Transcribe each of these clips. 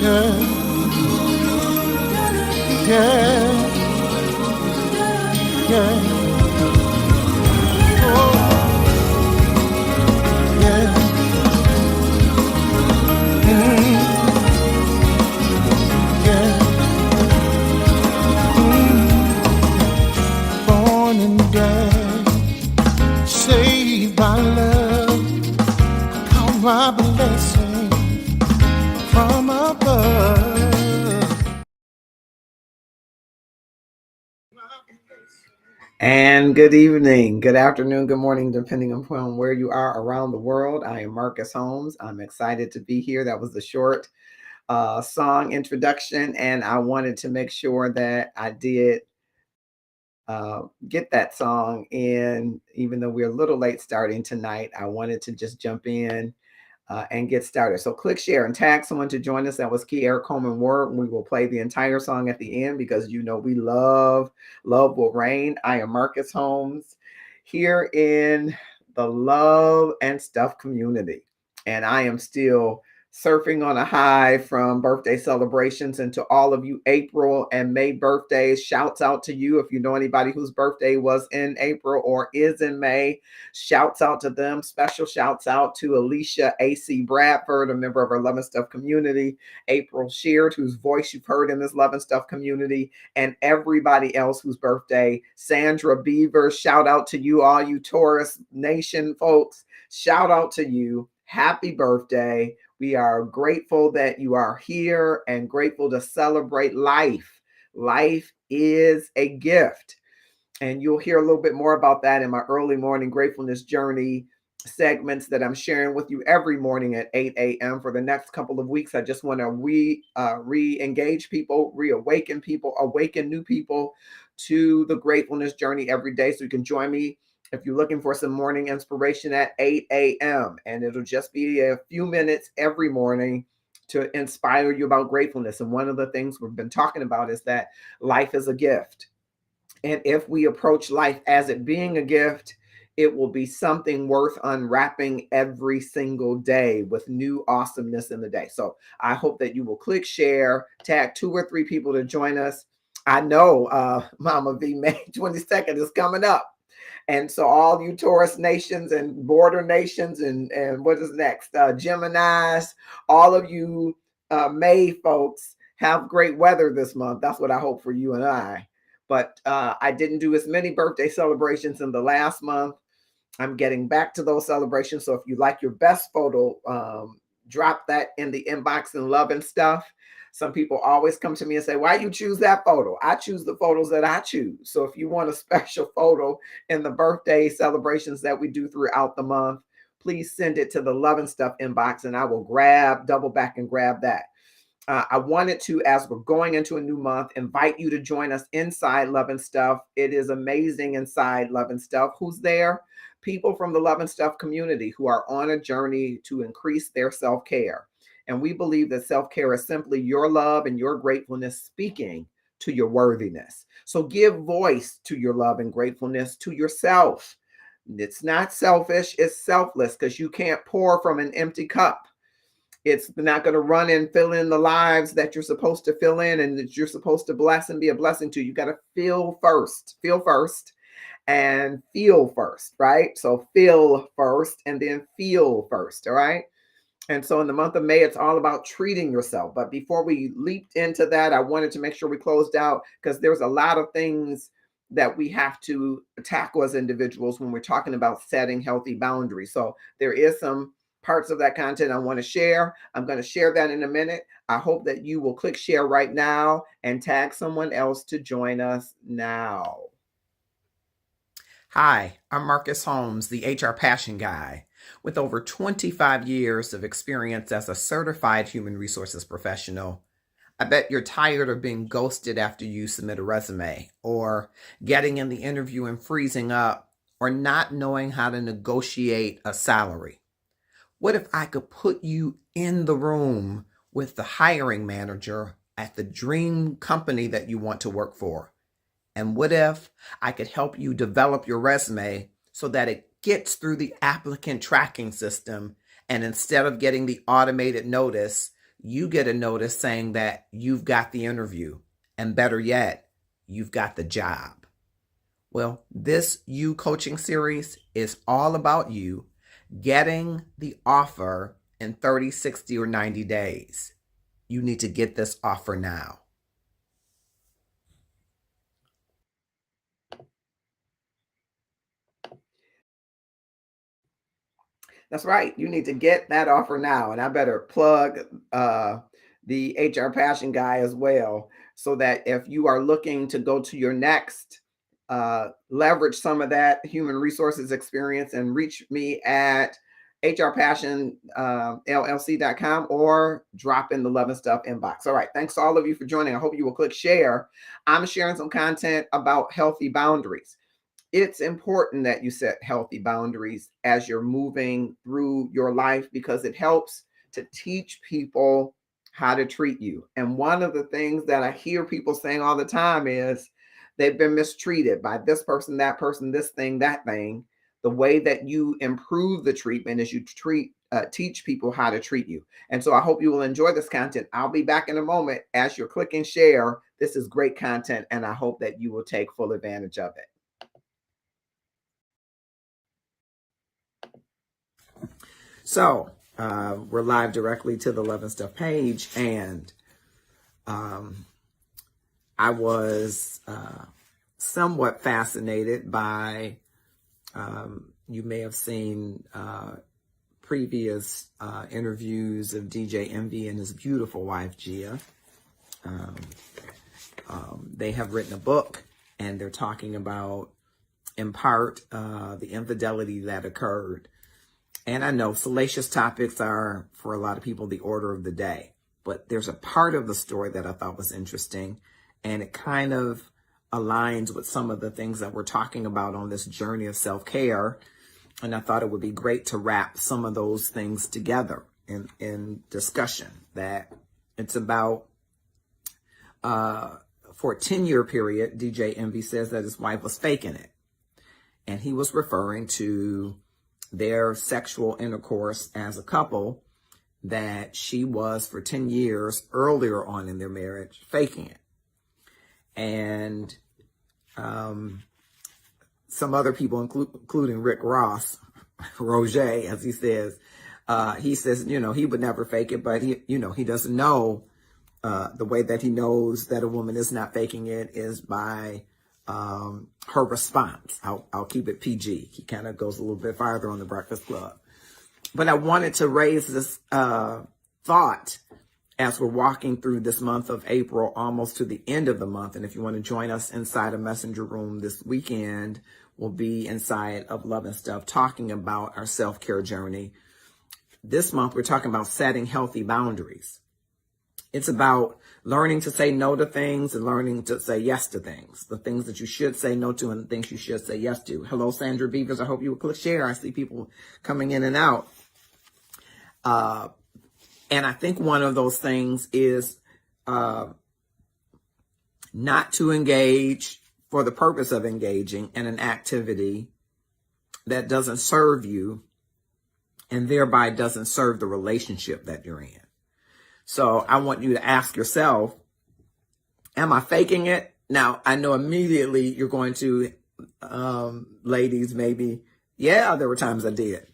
Yeah, yeah, yeah. Oh, yeah. Mm, yeah. Mm. Born and dead, saved by love, count my blessing from above. And good evening, good afternoon, good morning, depending upon where you are around the world. I am Marcus Holmes. I'm excited to be here. That was the short song introduction, and I wanted to make sure that I did get that song in, even though we're a little late starting tonight. I wanted to just jump in and get started. So click share and tag someone to join us. That was Kiara Coleman Ward. We will play the entire song at the end because you know we love will reign. I am Marcus Holmes here in the Love and Stuff community, and I am still surfing on a high from birthday celebrations. And to all of you April and May birthdays, shouts out to you. If you know anybody whose birthday was in April or is in May, shouts out to them. Special shouts out to Alicia A.C. Bradford, a member of our Love and Stuff community, April Sheard, whose voice you've heard in this Love and Stuff community, and everybody else whose birthday. Sandra Beaver, shout out to you, all you Taurus Nation folks. Shout out to you. Happy birthday. We are grateful that you are here and grateful to celebrate life. Life is a gift. And you'll hear a little bit more about that in my early morning gratefulness journey segments that I'm sharing with you every morning at 8 a.m. for the next couple of weeks. I just want to re-engage people, reawaken people, awaken new people to the gratefulness journey every day. So you can join me if you're looking for some morning inspiration at 8 a.m. And it'll just be a few minutes every morning to inspire you about gratefulness. And one of the things we've been talking about is that life is a gift. And if we approach life as it being a gift, it will be something worth unwrapping every single day with new awesomeness in the day. So I hope that you will click share, tag 2 or 3 people to join us. I know Mama V, May 22nd is coming up. And so all you Taurus nations and border nations and what is next? Geminis, all of you May folks, have great weather this month. That's what I hope for you and I. But I didn't do as many birthday celebrations in the last month. I'm getting back to those celebrations. So if you like your best photo, drop that in the inbox and Love and Stuff. Some people always come to me and say, why you choose that photo? I choose the photos that I choose. So if you want a special photo in the birthday celebrations that we do throughout the month, please send it to the Love and Stuff inbox and I will double back and grab that. I wanted to, as we're going into a new month, invite you to join us inside Love and Stuff. It is amazing inside Love and Stuff. Who's there? People from the Love and Stuff community who are on a journey to increase their self-care. And we believe that self-care is simply your love and your gratefulness speaking to your worthiness. So give voice to your love and gratefulness to yourself. It's not selfish, it's selfless because you can't pour from an empty cup. It's not going to run and fill in the lives that you're supposed to fill in and that you're supposed to bless and be a blessing to. You got to feel first, and feel first, right? So feel first and then feel first, all right? And so in the month of May, it's all about treating yourself. But before we leaped into that, I wanted to make sure we closed out because there's a lot of things that we have to tackle as individuals when we're talking about setting healthy boundaries. So there is some parts of that content I want to share. I'm going to share that in a minute. I hope that you will click share right now and tag someone else to join us now. Hi, I'm Marcus Holmes, the HR Passion Guy. With over 25 years of experience as a certified human resources professional, I bet you're tired of being ghosted after you submit a resume, or getting in the interview and freezing up, or not knowing how to negotiate a salary. What if I could put you in the room with the hiring manager at the dream company that you want to work for? And what if I could help you develop your resume so that it gets through the applicant tracking system, and instead of getting the automated notice, you get a notice saying that you've got the interview, and better yet, you've got the job. Well, this You Coaching series is all about you getting the offer in 30, 60, or 90 days. You need to get this offer now. That's right. You need to get that offer now. And I better plug the HR Passion Guy as well, so that if you are looking to go to your next, leverage some of that human resources experience, and reach me at hrpassionllc.com or drop in the Love and Stuff inbox. All right. Thanks to all of you for joining. I hope you will click share. I'm sharing some content about healthy boundaries. It's important that you set healthy boundaries as you're moving through your life, because it helps to teach people how to treat you. And one of the things that I hear people saying all the time is they've been mistreated by this person, that person, this thing, that thing. The way that you improve the treatment is you teach people how to treat you. And so I hope you will enjoy this content. I'll be back in a moment. As you're clicking share, this is great content, and I hope that you will take full advantage of it. So we're live directly to the Love and Stuff page, and I was somewhat fascinated by, you may have seen previous interviews of DJ Envy and his beautiful wife, Gia. They have written a book, and they're talking about, in part, the infidelity that occurred. And I know salacious topics are, for a lot of people, the order of the day. But there's a part of the story that I thought was interesting, and it kind of aligns with some of the things that we're talking about on this journey of self-care. And I thought it would be great to wrap some of those things together in discussion. That it's about, for a 10-year period, DJ Envy says that his wife was faking it. And he was referring to their sexual intercourse as a couple, that she was for 10 years earlier on in their marriage faking it. And some other people, including Rick Ross, Roger, as he says, he would never fake it, but he doesn't know, the way that he knows that a woman is not faking it is by her response. I'll keep it PG. He kind of goes a little bit farther on the Breakfast Club. But I wanted to raise this thought as we're walking through this month of April, almost to the end of the month. And if you want to join us inside a messenger room this weekend, we'll be inside of Love and Stuff talking about our self-care journey. This month, we're talking about setting healthy boundaries. It's about learning to say no to things and learning to say yes to things. The things that you should say no to and the things you should say yes to. Hello, Sandra Beavers. I hope you will click share. I see people coming in and out. And I think one of those things is not to engage for the purpose of engaging in an activity that doesn't serve you and thereby doesn't serve the relationship that you're in. So I want you to ask yourself, am I faking it? Now, I know immediately you're going to, ladies, maybe, yeah, there were times I did.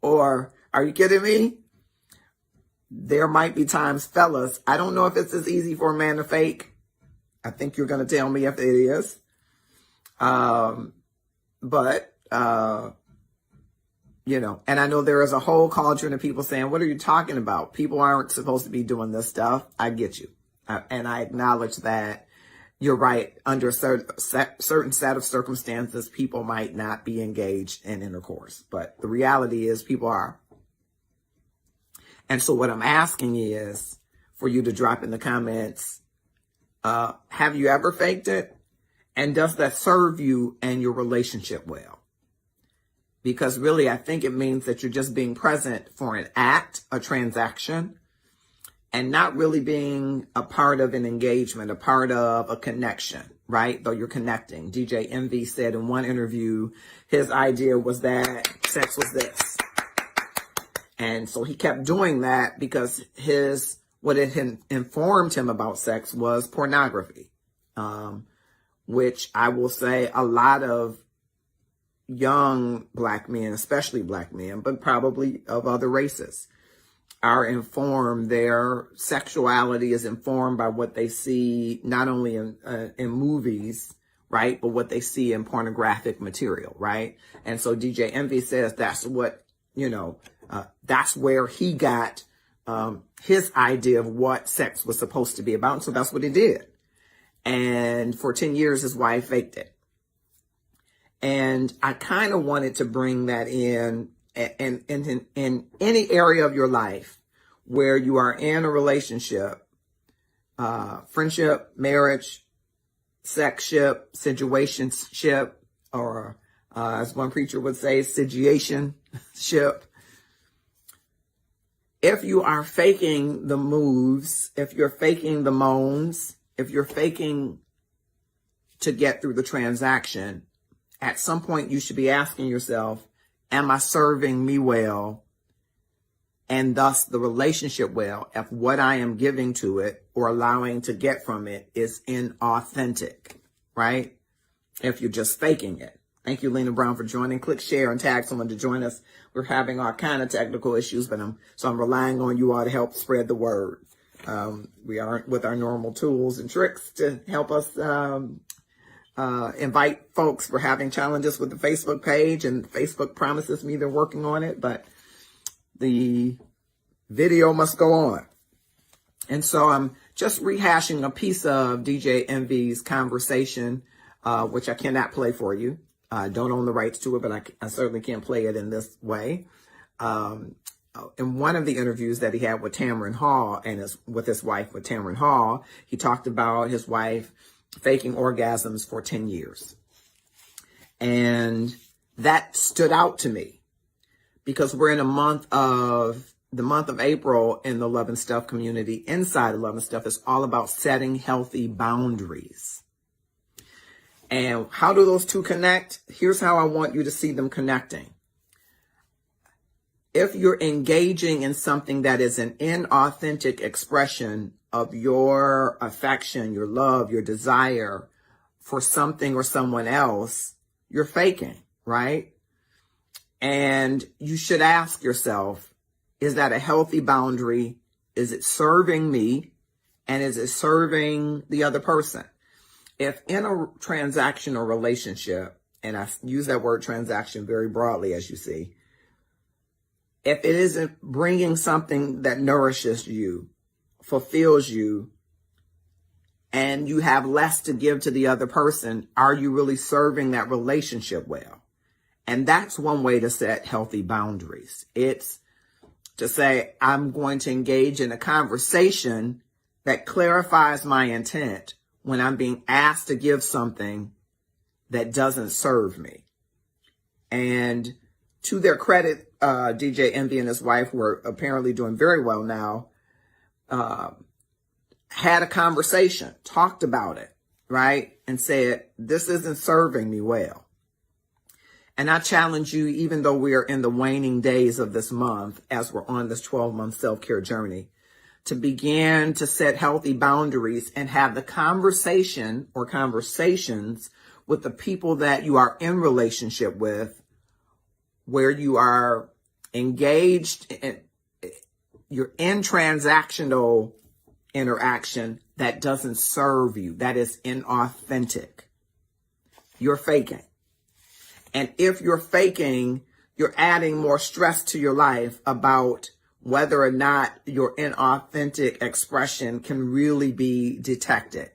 Or, are you kidding me? There might be times, fellas, I don't know if it's as easy for a man to fake. I think you're going to tell me if it is. And I know there is a whole cauldron of people saying, what are you talking about? People aren't supposed to be doing this stuff. I get you. And I acknowledge that you're right. Under a certain set of circumstances, people might not be engaged in intercourse. But the reality is people are. And so what I'm asking is for you to drop in the comments, have you ever faked it? And does that serve you and your relationship well? Because really, I think it means that you're just being present for an act, a transaction, and not really being a part of an engagement, a part of a connection, right? Though you're connecting. DJ Envy said in one interview, his idea was that sex was this. And so he kept doing that because what it had informed him about sex was pornography, which I will say a lot of young Black men, especially Black men, but probably of other races, are informed. Their sexuality is informed by what they see, not only in movies, right, but what they see in pornographic material, right? And so DJ Envy says that's what, that's where he got his idea of what sex was supposed to be about. And so that's what he did. And for 10 years, his wife faked it. And I kind of wanted to bring that in any area of your life where you are in a relationship, friendship, marriage, sexship, situationship, or as one preacher would say, situationship. If you are faking the moves, if you're faking the moans, if you're faking to get through the transaction, at some point you should be asking yourself, am I serving me well and thus the relationship well if what I am giving to it or allowing to get from it is inauthentic, right? If you're just faking it. Thank you, Lena Brown, for joining. Click share and tag someone to join us. We're having all kind of technical issues, but I'm relying on you all to help spread the word. We aren't with our normal tools and tricks to help us invite folks. We're having challenges with the Facebook page, and Facebook promises me they're working on it, but the video must go on. And so I'm just rehashing a piece of DJ Envy's conversation, which I cannot play for you. I don't own the rights to it, but I certainly can't play it in this way. In one of the interviews that he had with Tamron Hall and with his wife, with Tamron Hall, he talked about his wife faking orgasms for 10 years. And that stood out to me because we're in the month of April in the Love and Stuff community. Inside of Love and Stuff is all about setting healthy boundaries. And how do those two connect? Here's how I want you to see them connecting. If you're engaging in something that is an inauthentic expression of your affection, your love, your desire for something or someone else, you're faking, right? And you should ask yourself, is that a healthy boundary? Is it serving me? And is it serving the other person? If in a transaction or relationship, and I use that word transaction very broadly, as you see, if it isn't bringing something that nourishes you, fulfills you, and you have less to give to the other person, are you really serving that relationship well? And that's one way to set healthy boundaries. It's to say, I'm going to engage in a conversation that clarifies my intent when I'm being asked to give something that doesn't serve me. And to their credit, DJ Envy and his wife, who are apparently doing very well now, had a conversation, talked about it, right? And said, this isn't serving me well. And I challenge you, even though we are in the waning days of this month, as we're on this 12-month self-care journey, to begin to set healthy boundaries and have the conversation or conversations with the people that you are in relationship with, where you are engaged in, you're in transactional interaction that doesn't serve you, that is inauthentic. You're faking. And if you're faking, you're adding more stress to your life about whether or not your inauthentic expression can really be detected.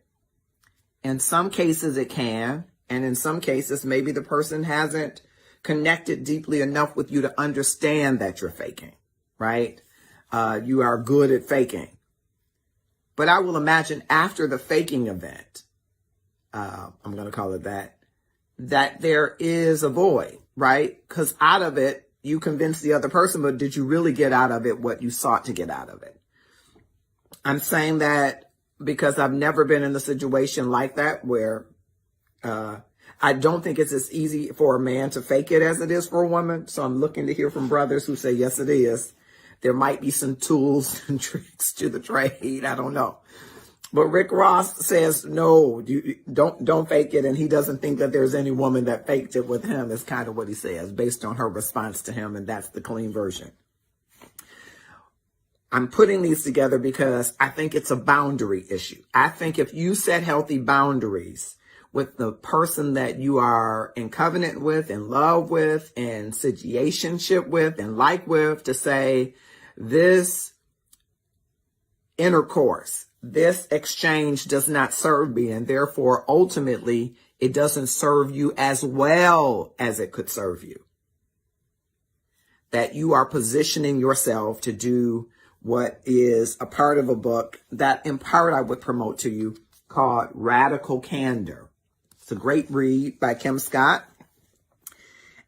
In some cases it can, and in some cases maybe the person hasn't connected deeply enough with you to understand that you're faking, right? You are good at faking. But I will imagine after the faking event, I'm going to call it that there is a void, right? Because out of it, you convinced the other person, but did you really get out of it what you sought to get out of it? I'm saying that because I've never been in a situation like that where I don't think it's as easy for a man to fake it as it is for a woman. So I'm looking to hear from brothers who say, yes, it is. there might be some tools and tricks to the trade. I don't know. But Rick Ross says, no, you don't fake it. And he doesn't think that there's any woman that faked it with him, is kind of what he says based on her response to him. And that's the clean version. I'm putting these together because I think it's a boundary issue. I think if you set healthy boundaries with the person that you are in covenant with, in love with, in situationship with, and like with, to say this intercourse, this exchange does not serve me, and therefore ultimately it doesn't serve you as well as it could serve you. That you are positioning yourself to do what is a part of a book that in part I would promote to you called Radical Candor. It's a great read by Kim Scott.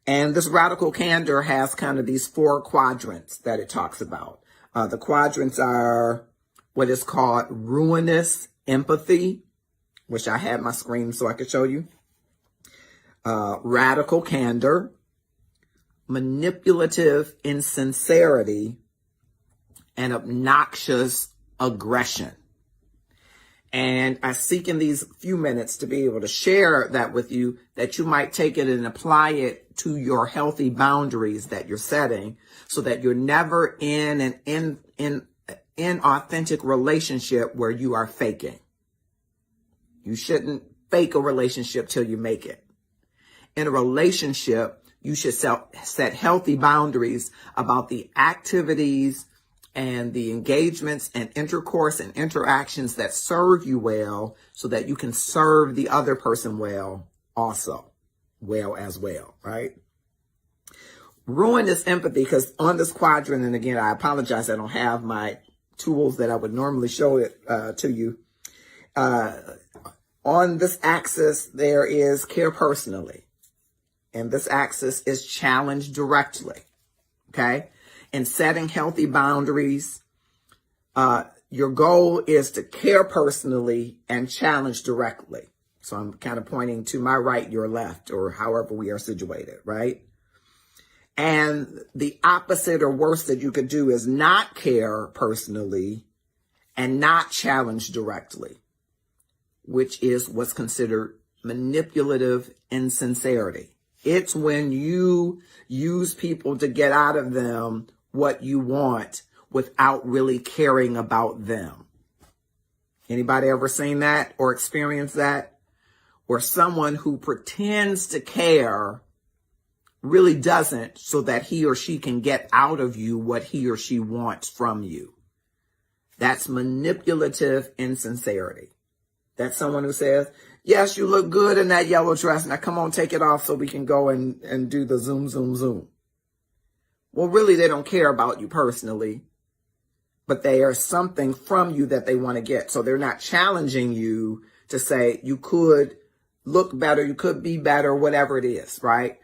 And this Radical Candor has kind of these 4 quadrants that it talks about. The quadrants are what is called ruinous empathy, which I had my screen so I could show you. Radical candor, manipulative insincerity, and obnoxious aggression. And I seek in these few minutes to be able to share that with you, that you might take it and apply it to your healthy boundaries that you're setting, so that you're never in an inauthentic relationship where you are faking. You shouldn't fake a relationship till you make it. In a relationship, you should set healthy boundaries about the activities and the engagements and intercourse and interactions that serve you well, so that you can serve the other person well also, well as well, right? Ruinous empathy, because on this quadrant, and again, I apologize, I don't have my tools that I would normally show it to you. On this axis, there is care personally. And this axis is challenge directly, okay? In setting healthy boundaries, your goal is to care personally and challenge directly. So I'm kind of pointing to my right, your left, or however we are situated, right? And the opposite or worst that you could do is not care personally and not challenge directly, which is what's considered manipulative insincerity. It's when you use people to get out of them what you want without really caring about them. Anybody ever seen that or experienced that? Or someone who pretends to care really doesn't, so that he or she can get out of you what he or she wants from you. That's manipulative insincerity. That's someone who says, yes, you look good in that yellow dress. Now come on, take it off so we can go and do the zoom, zoom, zoom. Well, really, they don't care about you personally, but they are something from you that they want to get. So they're not challenging you to say you could look better, you could be better, whatever it is, right?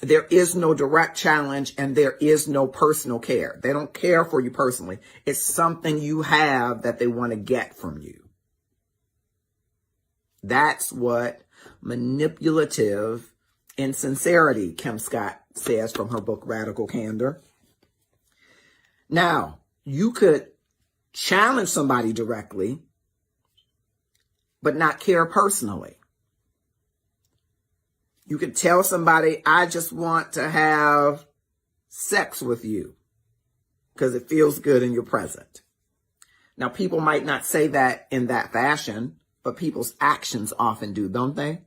There is no direct challenge and there is no personal care. They don't care for you personally. It's something you have that they want to get from you. That's what manipulative insincerity, Kim Scott says from her book, Radical Candor. Now, you could challenge somebody directly, but not care personally. You could tell somebody, I just want to have sex with you because it feels good in your present. Now, people might not say that in that fashion, but people's actions often do, don't they?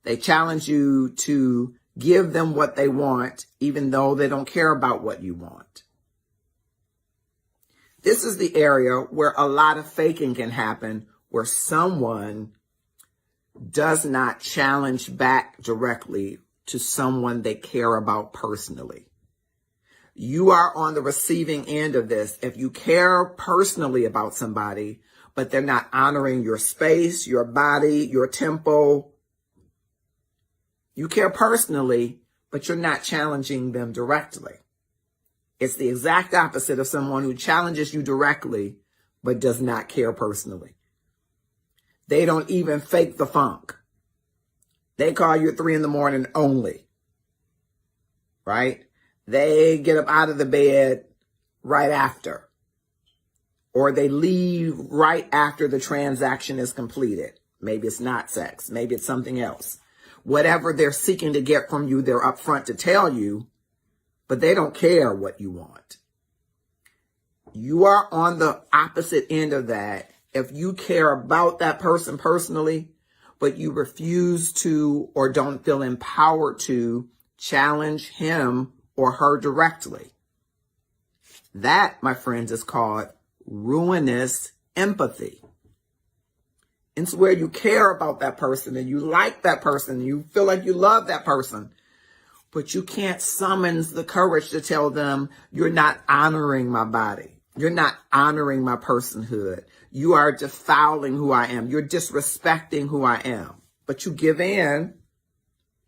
They challenge you to give them what they want, even though they don't care about what you want. This is the area where a lot of faking can happen, where someone does not challenge back directly to someone they care about personally. You are on the receiving end of this. If you care personally about somebody, but they're not honoring your space, your body, your tempo. You care personally, but you're not challenging them directly. It's the exact opposite of someone who challenges you directly, but does not care personally. They don't even fake the funk. They call you at 3 a.m. only, right? They get up out of the bed right after, or they leave right after the transaction is completed. Maybe it's not sex. Maybe it's something else. Whatever they're seeking to get from you, they're upfront to tell you, but they don't care what you want. You are on the opposite end of that. If you care about that person personally, but you refuse to or don't feel empowered to challenge him or her directly, that, my friends, is called ruinous empathy. It's where you care about that person and you like that person, you feel like you love that person, but you can't summon the courage to tell them, you're not honoring my body. You're not honoring my personhood. You are defiling who I am. You're disrespecting who I am. But you give in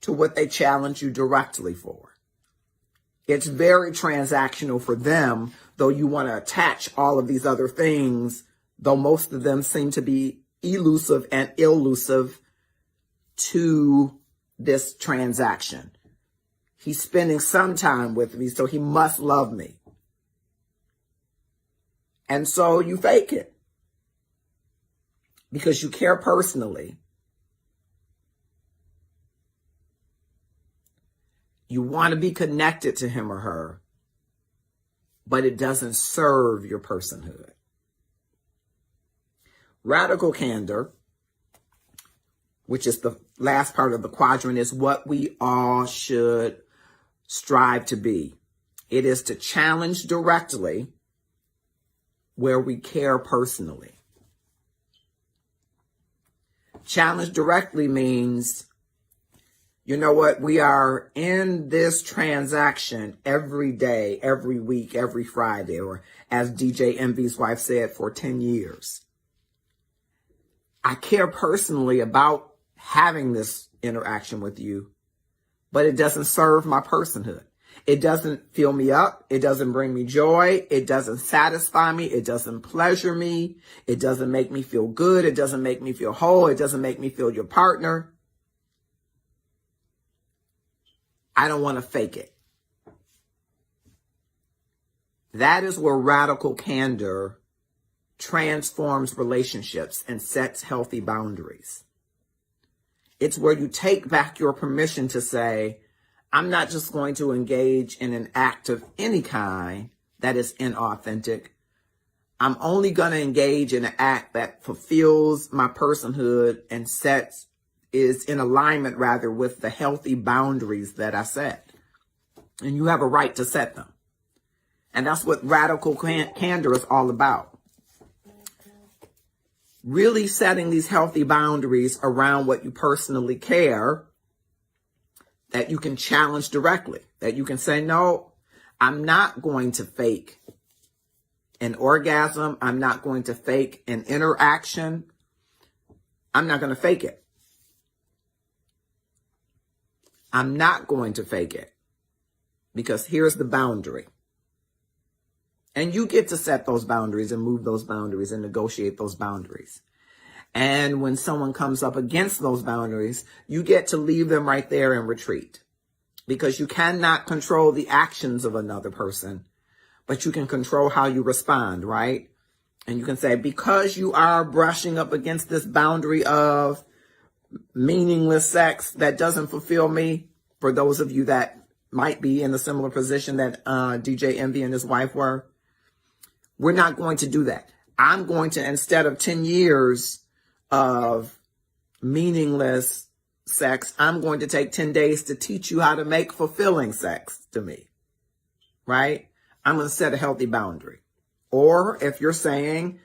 to what they challenge you directly for. It's very transactional for them, though you want to attach all of these other things, though most of them seem to be elusive and elusive to this transaction. He's spending some time with me, so he must love me. And so you fake it because you care personally. You want to be connected to him or her, but it doesn't serve your personhood. Radical candor, which is the last part of the quadrant, is what we all should strive to be. It is to challenge directly where we care personally. Challenge directly means, you know what, we are in this transaction every day, every week, every Friday, or as DJ Envy's wife said, for 10 years. I care personally about having this interaction with you, but it doesn't serve my personhood. It doesn't fill me up. It doesn't bring me joy. It doesn't satisfy me. It doesn't pleasure me. It doesn't make me feel good. It doesn't make me feel whole. It doesn't make me feel your partner. I don't want to fake it. That is where radical candor transforms relationships and sets healthy boundaries. It's where you take back your permission to say, I'm not just going to engage in an act of any kind that is inauthentic. I'm only going to engage in an act that fulfills my personhood and is in alignment rather with the healthy boundaries that I set. And you have a right to set them. And that's what radical candor is all about. Really setting these healthy boundaries around what you personally care, that you can challenge directly, that you can say, no, I'm not going to fake an orgasm. I'm not going to fake an interaction. I'm not going to fake it. I'm not going to fake it because here's the boundary. And you get to set those boundaries and move those boundaries and negotiate those boundaries. And when someone comes up against those boundaries, you get to leave them right there and retreat, because you cannot control the actions of another person, but you can control how you respond, right? And you can say, because you are brushing up against this boundary of meaningless sex that doesn't fulfill me, for those of you that might be in a similar position that DJ Envy and his wife were, we're not going to do that. I'm going to, instead of 10 years of meaningless sex, I'm going to take 10 days to teach you how to make fulfilling sex to me, right? I'm going to set a healthy boundary. Or if you're saying,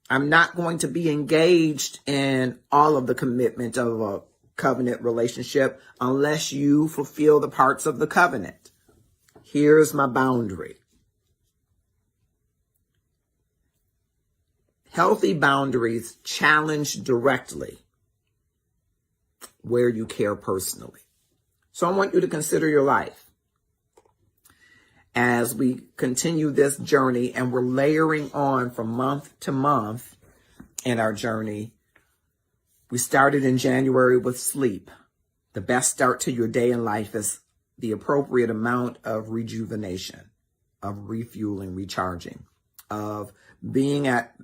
I'm not going to be engaged in all of the commitment of a covenant relationship unless you fulfill the parts of the covenant. Here's my boundary. Healthy boundaries challenge directly where you care personally. So I want you to consider your life as we continue this journey, and we're layering on from month to month in our journey. We started in January with sleep. The best start to your day in life is the appropriate amount of rejuvenation. of refueling, recharging, of being at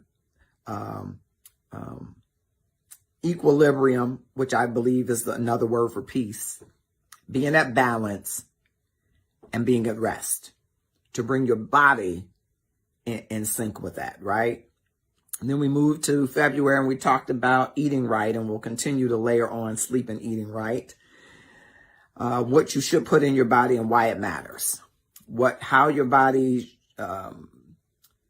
equilibrium, which I believe is another word for peace, being at balance, and being at rest, to bring your body in sync with that, right? And then we moved to February and we talked about eating right, and we'll continue to layer on sleep and eating right. What you should put in your body and why it matters. How your body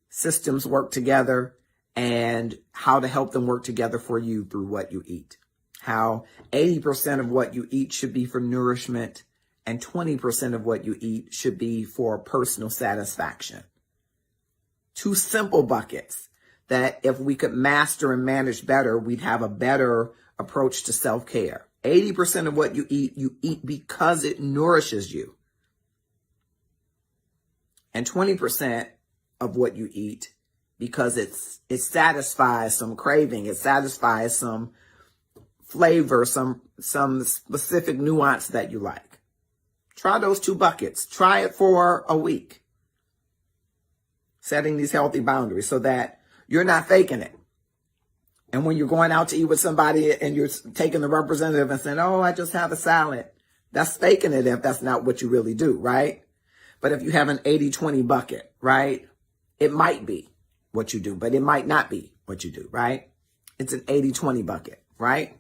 systems work together, and how to help them work together for you through what you eat. How 80% of what you eat should be for nourishment, and 20% of what you eat should be for personal satisfaction. Two simple buckets that if we could master and manage better, we'd have a better approach to self-care. 80% of what you eat because it nourishes you. And 20% of what you eat because it satisfies some craving, it satisfies some flavor, some specific nuance that you like. Try those two buckets. Try it for a week. Setting these healthy boundaries so that you're not faking it. And when you're going out to eat with somebody and you're taking the representative and saying, oh, I just have a salad, that's faking it if that's not what you really do, right? But if you have an 80-20 bucket, right, it might be what you do, but it might not be what you do, right? It's an 80-20 bucket, right?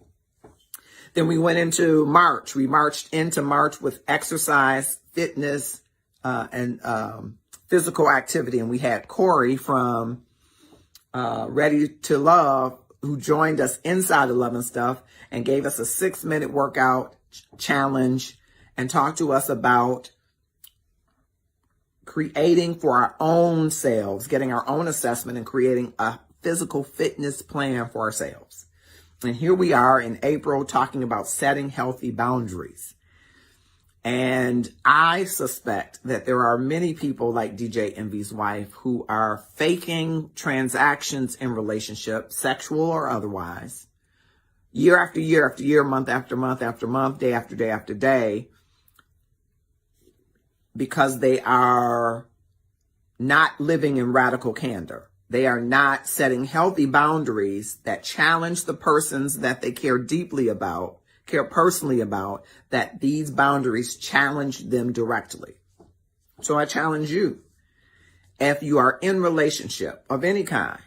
Then we went into March. We marched into March with exercise, fitness, and physical activity. And we had Corey from Ready to Love, who joined us inside of Love and Stuff and gave us a 6-minute workout challenge and talked to us about creating for our own selves, getting our own assessment and creating a physical fitness plan for ourselves. And here we are in April talking about setting healthy boundaries. And I suspect that there are many people like DJ Envy's wife who are faking transactions in relationships, sexual or otherwise, year after year after year, month after month after month, day after day after day, because they are not living in radical candor. They are not setting healthy boundaries that challenge the persons that they care deeply about, care personally about, that these boundaries challenge them directly. So I challenge you, if you are in relationship of any kind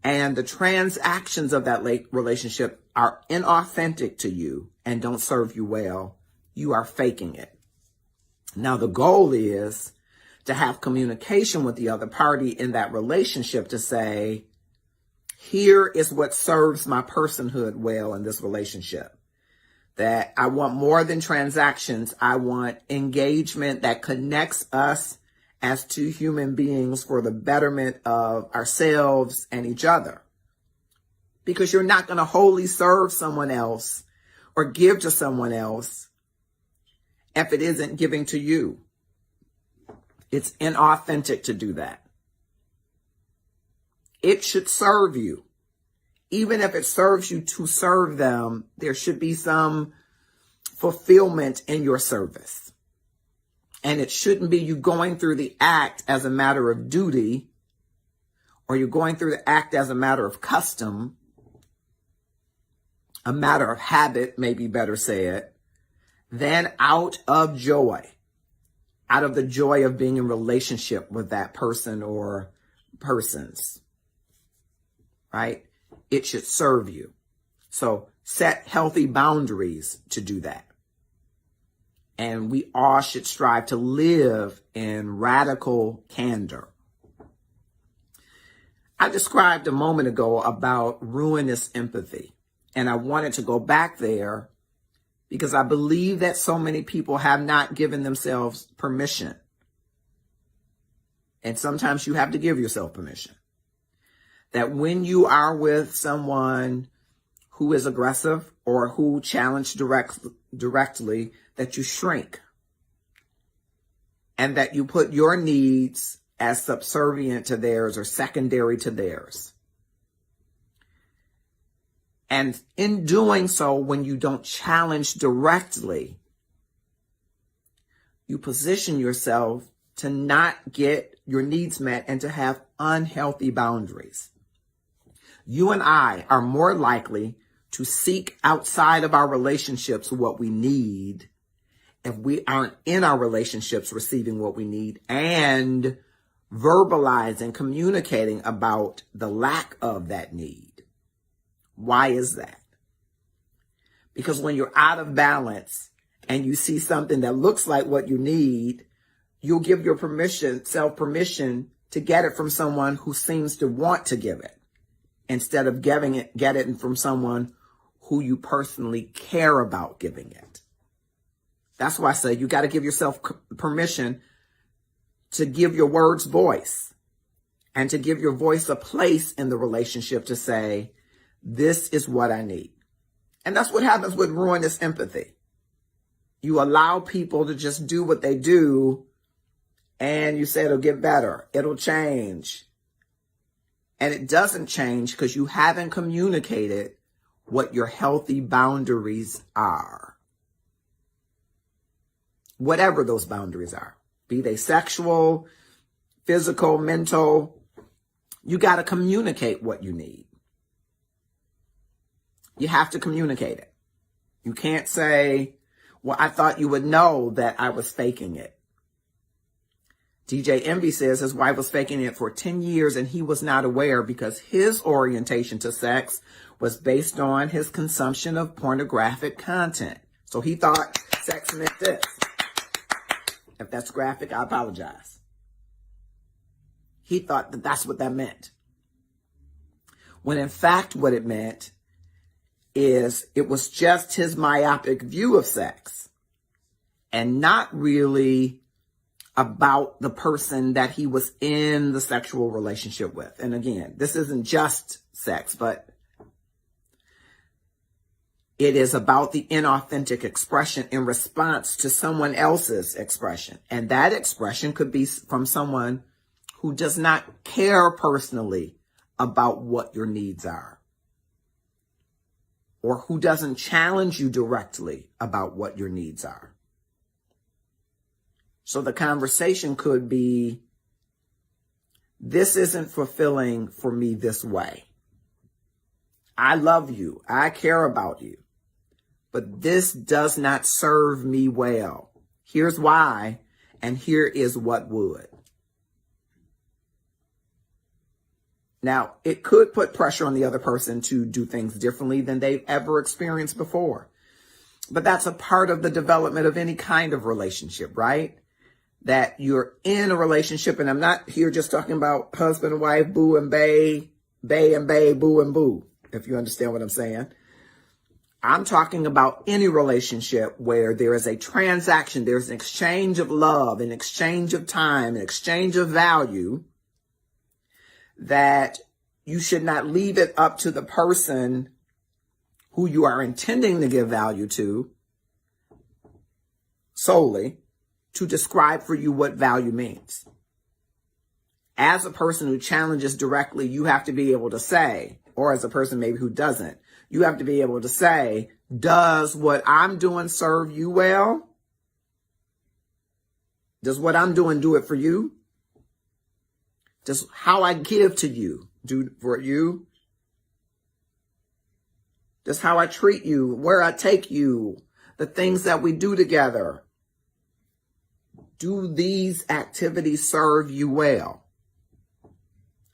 and the transactions of that relationship are inauthentic to you and don't serve you well, you are faking it. Now, the goal is to have communication with the other party in that relationship to say, here is what serves my personhood well in this relationship. That I want more than transactions. I want engagement that connects us as two human beings for the betterment of ourselves and each other. Because you're not going to wholly serve someone else or give to someone else if it isn't giving to you. It's inauthentic to do that. It should serve you. Even if it serves you to serve them, there should be some fulfillment in your service. And it shouldn't be you going through the act as a matter of duty, or you're going through the act as a matter of custom, a matter of habit, maybe better said, than out of joy, out of the joy of being in relationship with that person or persons, right? It should serve you. So set healthy boundaries to do that. And we all should strive to live in radical candor. I described a moment ago about ruinous empathy, and I wanted to go back there because I believe that so many people have not given themselves permission. And sometimes you have to give yourself permission. That when you are with someone who is aggressive or who challenge directly, that you shrink. And that you put your needs as subservient to theirs or secondary to theirs. And in doing so, when you don't challenge directly, you position yourself to not get your needs met and to have unhealthy boundaries. You and I are more likely to seek outside of our relationships what we need if we aren't in our relationships receiving what we need and verbalizing, communicating about the lack of that need. Why is that? Because when you're out of balance and you see something that looks like what you need, you'll give your self permission to get it from someone who seems to want to give it, instead of get it from someone who you personally care about giving it. That's why I say you got to give yourself permission to give your words voice and to give your voice a place in the relationship to say, this is what I need. And that's what happens with ruinous empathy. You allow people to just do what they do and you say it'll get better, it'll change. And it doesn't change because you haven't communicated what your healthy boundaries are. Whatever those boundaries are, be they sexual, physical, mental, you got to communicate what you need. You have to communicate it. You can't say, well, I thought you would know that I was faking it. DJ Envy says his wife was faking it for 10 years and he was not aware because his orientation to sex was based on his consumption of pornographic content. So he thought sex meant this. If that's graphic, I apologize. He thought that that's what that meant. When in fact what it meant is it was just his myopic view of sex and not really about the person that he was in the sexual relationship with. And again, this isn't just sex, but it is about the inauthentic expression in response to someone else's expression. And that expression could be from someone who does not care personally about what your needs are, or who doesn't challenge you directly about what your needs are. So the conversation could be, this isn't fulfilling for me this way. I love you. I care about you. But this does not serve me well. Here's why, and here is what would. Now, it could put pressure on the other person to do things differently than they've ever experienced before. But that's a part of the development of any kind of relationship, right? That you're in a relationship, and I'm not here just talking about husband and wife, boo and bae, bae and bae, boo and boo, if you understand what I'm saying. I'm talking about any relationship where there is a transaction, there's an exchange of love, an exchange of time, an exchange of value, that you should not leave it up to the person who you are intending to give value to solely to describe for you what value means. As a person who challenges directly, you have to be able to say, or as a person maybe who doesn't, you have to be able to say, does what I'm doing serve you well? Does what I'm doing do it for you? Does how I give to you do for you? Does how I treat you, where I take you, the things that we do together, do these activities serve you well?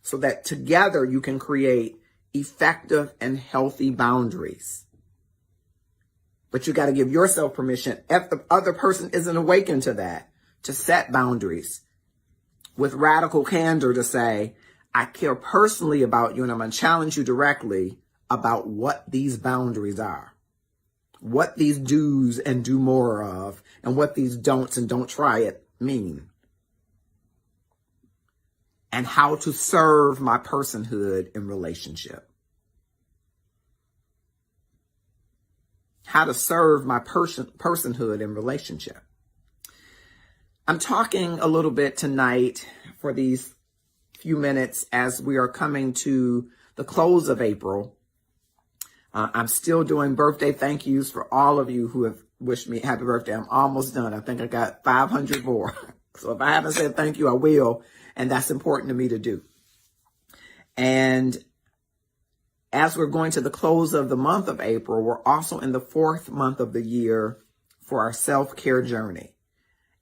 So that together you can create effective and healthy boundaries. But you got to give yourself permission, if the other person isn't awakened to that, to set boundaries with radical candor to say, I care personally about you and I'm going to challenge you directly about what these boundaries are, what these do's and do more of, and what these don'ts and don't try it mean, and how to serve my personhood in relationship. How to serve my personhood in relationship. I'm talking a little bit tonight for these few minutes as we are coming to the close of April. I'm still doing birthday thank yous for all of you who have wished me happy birthday. I'm almost done. I think I got 500 more. So if I haven't said thank you, I will. And that's important to me to do. And as we're going to the close of the month of April, we're also in the 4th month of the year for our self-care journey.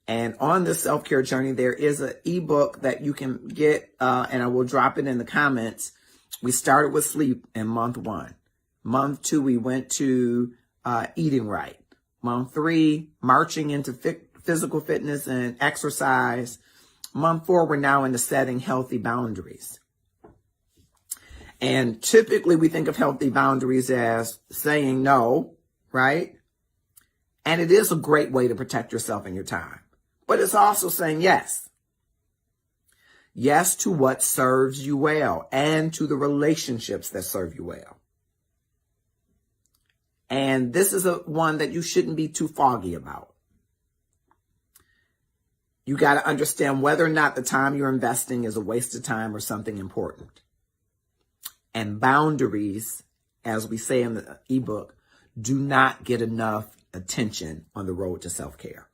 And on this self-care journey, there is an ebook that you can get, and I will drop it in the comments. We started with sleep in month 1. Month 2, we went to eating right. Month 3, marching into physical fitness and exercise. Month 4, we're now into setting healthy boundaries. And typically we think of healthy boundaries as saying no, right? And it is a great way to protect yourself and your time. But it's also saying yes. Yes to what serves you well and to the relationships that serve you well. And this is one that you shouldn't be too foggy about. You got to understand whether or not the time you're investing is a waste of time or something important. And boundaries, as we say in the ebook, do not get enough attention on the road to self-care.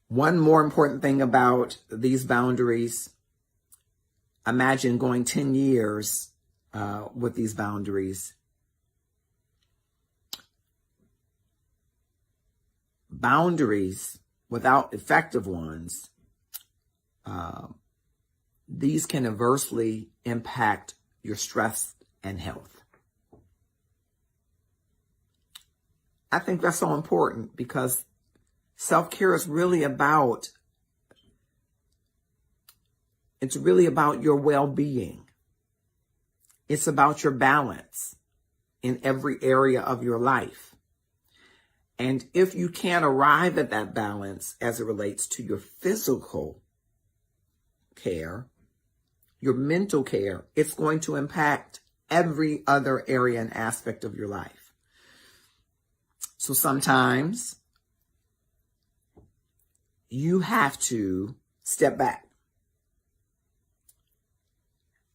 One more important thing about these boundaries, imagine going 10 years with these boundaries. Boundaries, without effective ones, these can adversely impact your stress and health. I think that's so important because self-care is really about, it's really about your well-being. It's about your balance in every area of your life. And if you can't arrive at that balance as it relates to your physical care, your mental care, it's going to impact every other area and aspect of your life. So sometimes you have to step back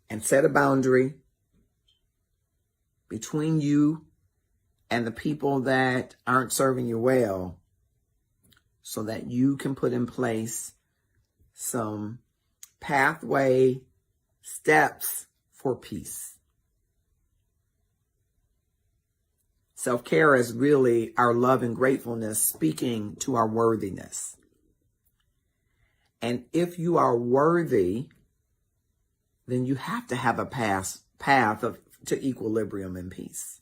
and set a boundary between you and the people that aren't serving you well so that you can put in place some pathway steps for peace. Self-care is really our love and gratefulness speaking to our worthiness. And if you are worthy, then you have to have a path to equilibrium and peace.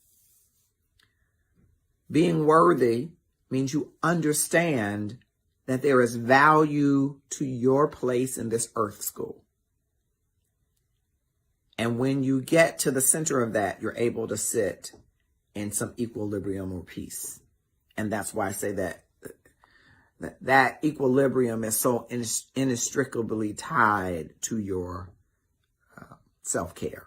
Being worthy means you understand that there is value to your place in this earth school. And when you get to the center of that, you're able to sit in some equilibrium or peace. And that's why I say that equilibrium is so inextricably tied to your self-care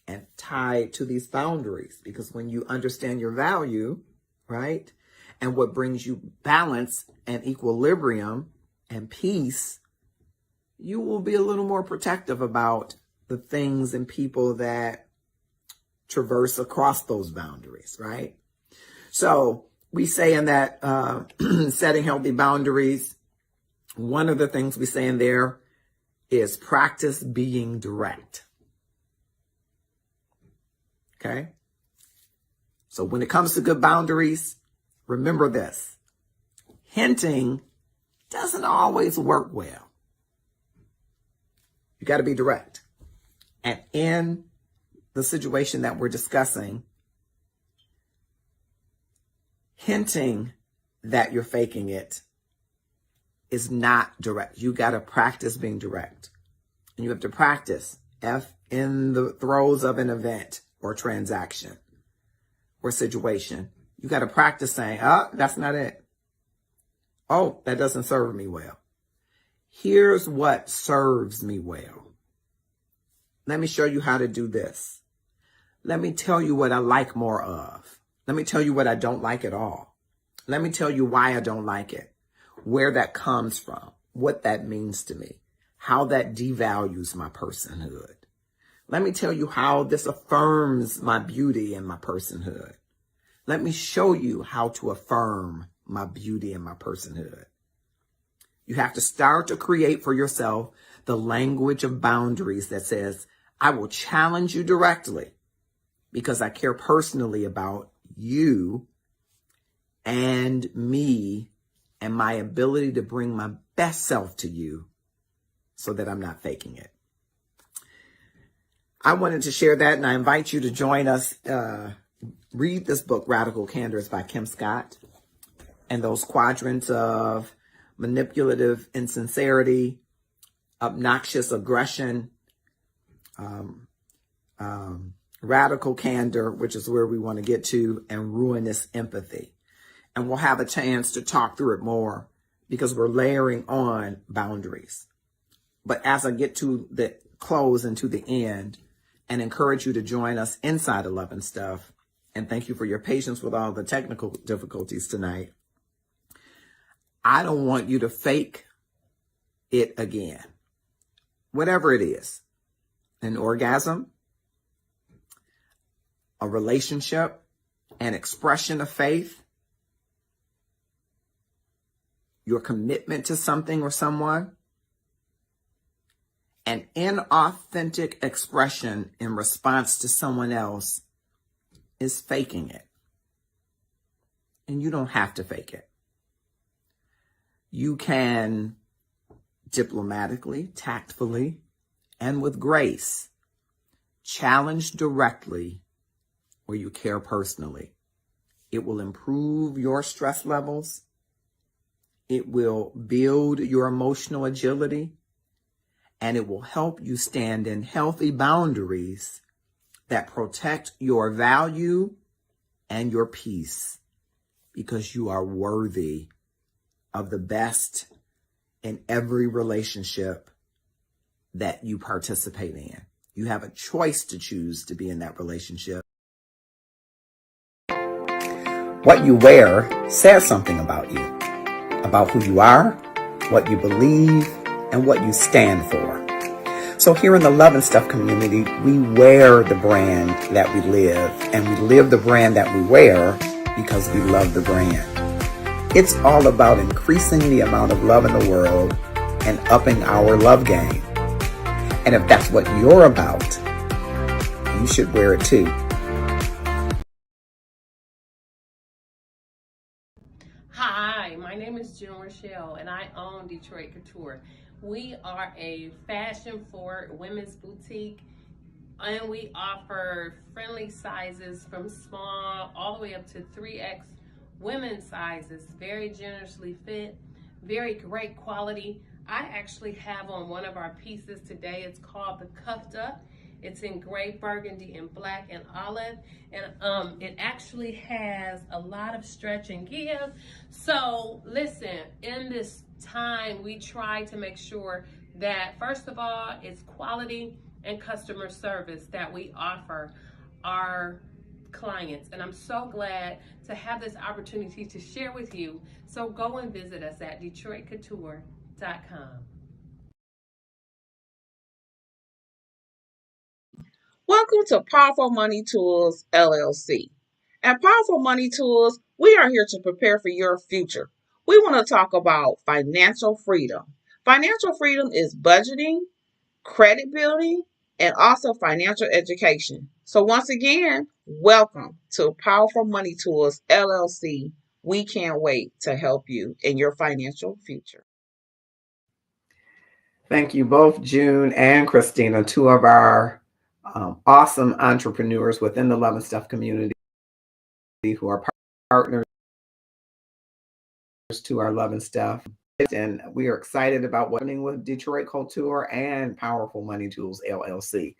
and tied to these boundaries. Because when you understand your value, right, and what brings you balance and equilibrium and peace, you will be a little more protective about the things and people that traverse across those boundaries, right? So we say in that setting healthy boundaries, one of the things we say in there is practice being direct. Okay? So when it comes to good boundaries, remember this. Hinting doesn't always work well. You got to be direct. And in the situation that we're discussing, hinting that you're faking it is not direct. You got to practice being direct. And you have to practice in the throes of an event or transaction or situation. You got to practice saying, oh, that's not it. Oh, that doesn't serve me well. Here's what serves me well. Let me show you how to do this. Let me tell you what I like more of. Let me tell you what I don't like at all. Let me tell you why I don't like it, where that comes from, what that means to me, how that devalues my personhood. Let me tell you how this affirms my beauty and my personhood. Let me show you how to affirm my beauty and my personhood. You have to start to create for yourself the language of boundaries that says, I will challenge you directly because I care personally about you and me and my ability to bring my best self to you so that I'm not faking it. I wanted to share that, and I invite you to join us. Read this book, Radical Candor, by Kim Scott, and those quadrants of manipulative insincerity, obnoxious aggression, radical candor, which is where we want to get to, and ruinous empathy. And we'll have a chance to talk through it more because we're layering on boundaries. But as I get to the close and to the end, and encourage you to join us inside of Love and Stuff, and thank you for your patience with all the technical difficulties tonight. I don't want you to fake it again. Whatever it is, an orgasm, a relationship, an expression of faith, your commitment to something or someone, an inauthentic expression in response to someone else is faking it. And you don't have to fake it. You can diplomatically, tactfully, and with grace challenge directly where you care personally. It will improve your stress levels. It will build your emotional agility. And it will help you stand in healthy boundaries that protect your value and your peace, because you are worthy of the best in every relationship that you participate in. You have a choice to choose to be in that relationship. What you wear says something about you, about who you are, what you believe, and what you stand for. So here in the Love and Stuff community, we wear the brand that we live, and we live the brand that we wear because we love the brand. It's all about increasing the amount of love in the world and upping our love game. And if that's what you're about, you should wear it too. Hi, my name is June Rochelle, and I own Detroit Couture. We are a fashion-forward women's boutique, and we offer friendly sizes from small all the way up to 3X women's sizes, very generously fit, very great quality. I actually have on one of our pieces today. It's called the Cuffed Up. It's in gray, burgundy, and black, and olive. And it actually has a lot of stretch and give. So listen, in this time, we try to make sure that, first of all, it's quality and customer service that we offer our clients. And I'm so glad to have this opportunity to share with you. So go and visit us at DetroitCouture.com. Welcome to Powerful Money Tools LLC. At Powerful Money Tools, we are here to prepare for your future. We want to talk about financial freedom. Financial freedom is budgeting, credit building, and also financial education. So once again, welcome to Powerful Money Tools LLC. We can't wait to help you in your financial future. Thank you both, June and Christina, two of our awesome entrepreneurs within the Love and Stuff community who are partners to our Love and Stuff. And we are excited about what's happening with Detroit Couture and Powerful Money Tools LLC.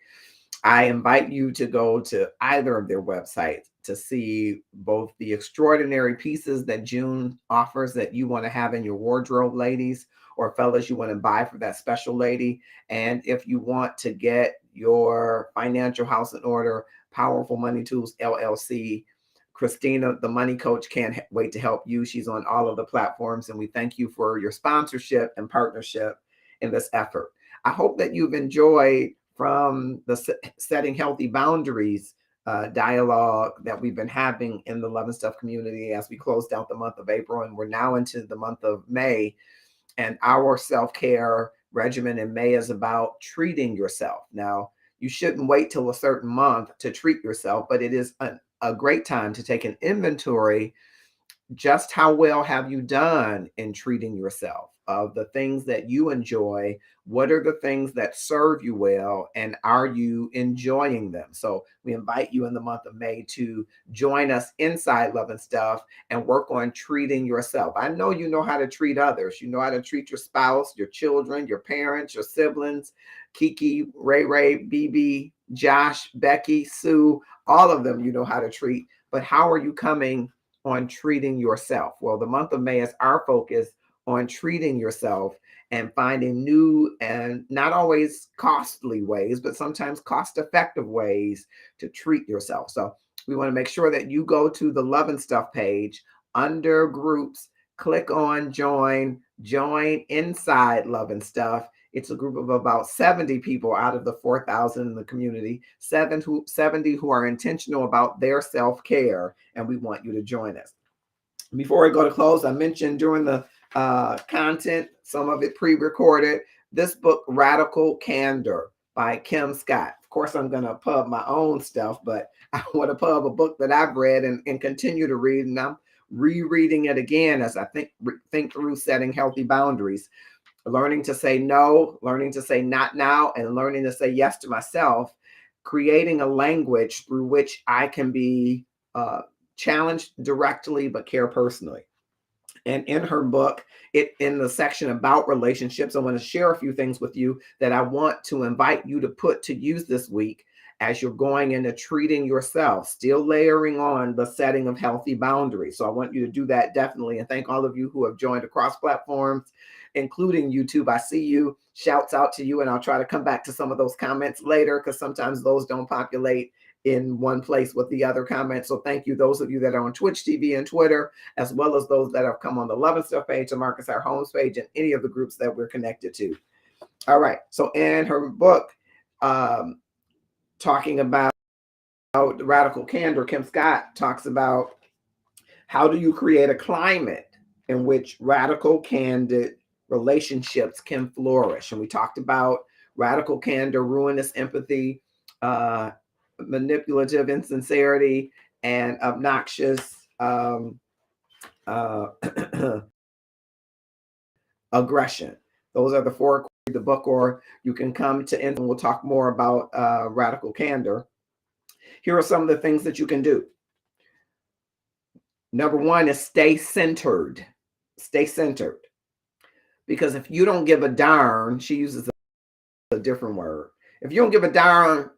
I invite you to go to either of their websites to see both the extraordinary pieces that June offers that you want to have in your wardrobe, ladies, or fellas, you want to buy for that special lady. And if you want to get your financial house in order, Powerful Money Tools LLC. Christina, the money coach, can't wait to help you. She's on all of the platforms, and we thank you for your sponsorship and partnership in this effort. I hope that you've enjoyed from the setting healthy boundaries dialogue that we've been having in the Love and Stuff community as we closed out the month of April, and we're now into the month of May. And our self-care regimen in May is about treating yourself. Now, you shouldn't wait till a certain month to treat yourself, but it is a great time to take an inventory. Just how well have you done in treating yourself? Of the things that you enjoy, what are the things that serve you well, and are you enjoying them? So we invite you in the month of May to join us inside Love and Stuff and work on treating yourself. I know you know how to treat others. You know how to treat your spouse, your children, your parents, your siblings, Kiki, Ray Ray, BB, Josh, Becky, Sue, all of them you know how to treat. But how are you coming on treating yourself? Well, the month of May is our focus on treating yourself and finding new and not always costly ways, but sometimes cost-effective ways to treat yourself. So we want to make sure that you go to the Love and Stuff page under groups, click on join inside Love and Stuff. It's a group of about 70 people out of the 4,000 in the community, 70 who are intentional about their self-care, and we want you to join us. Before I go to close, I mentioned during the content, some of it pre-recorded, this book, Radical Candor by Kim Scott. Of course, I'm going to pub my own stuff, but I want to pub a book that I've read and continue to read, and I'm rereading it again as I think through setting healthy boundaries, learning to say no, learning to say not now, and learning to say yes to myself, creating a language through which I can be challenged directly but care personally. And in her book, in the section about relationships, I want to share a few things with you that I want to invite you to put to use this week as you're going into treating yourself, still layering on the setting of healthy boundaries. So I want you to do that definitely. And thank all of you who have joined across platforms, including YouTube. I see you. Shouts out to you. And I'll try to come back to some of those comments later because sometimes those don't populate in one place with the other comments. So thank you, those of you that are on Twitch TV and Twitter, as well as those that have come on the Love and Stuff page, the Marcus R. Holmes page, and any of the groups that we're connected to. All right. So in her book, talking about Radical Candor, Kim Scott talks about how do you create a climate in which radical, candid relationships can flourish. And we talked about radical candor, ruinous empathy, manipulative insincerity, and obnoxious aggression. Those are the four, the book, or you can come to and we'll talk more about radical candor. Here are some of the things that you can do. Number one is stay centered. Stay centered. Because if you don't give a darn, she uses a different word. If you don't give a darn